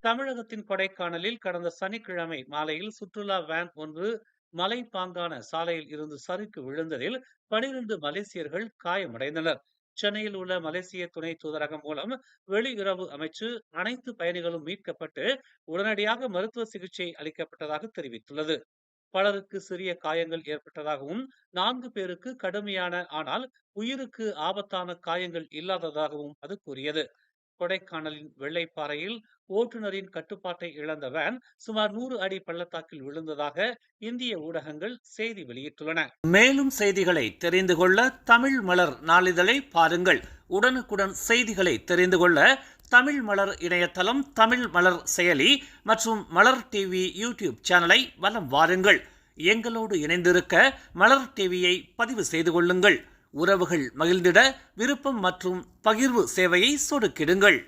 தமிழகத்தின் கொடைக்கானலில் கடந்த சனிக்கிழமை மாலையில் சுற்றுலா வேன் ஒன்று மலைப்பாங்கான சாலையில் இருந்து சறுக்கி விழுந்ததில் 12 மலேசியர்கள் காயமடைந்தனர். சென்னையில் உள்ள மலேசிய துணை தூதரகம் மூலம் வெளியுறவு அமைச்சு அனைத்து பயணிகளும் மீட்கப்பட்டு உடனடியாக மருத்துவ சிகிச்சை அளிக்கப்பட்டதாக தெரிவித்துள்ளது. பலருக்கு சிறிய காயங்கள் ஏற்பட்டதாகவும் 4 பேருக்கு கடுமையான ஆனால் உயிருக்கு ஆபத்தான காயங்கள் இல்லாததாகவும் அது கூறியது. கொடைக்கானலின் வெள்ளைப்பாறையில் ஓட்டுநரின் கட்டுப்பாட்டை இழந்த வேன் சுமார் 100 அடி பள்ளத்தாக்கில் விழுந்ததாக இந்திய ஊடகங்கள் செய்தி வெளியிட்டுள்ளன. மேலும் செய்திகளை தெரிந்து கொள்ள தமிழ் மலர் நாளிதழை பாருங்கள். உடனுக்குடன் செய்திகளை தெரிந்து கொள்ள தமிழ் மலர் இணையதளம், தமிழ் மலர் செயலி மற்றும் மலர் டிவி யூடியூப் சேனலை வலம் வாருங்கள். எங்களோடு இணைந்திருக்க மலர் டிவியை பதிவு செய்து கொள்ளுங்கள். உறவுகள் மகிழ்ந்திட விருப்பம் மற்றும் பகிர்வு சேவையை சொடுக்கிடுங்கள்.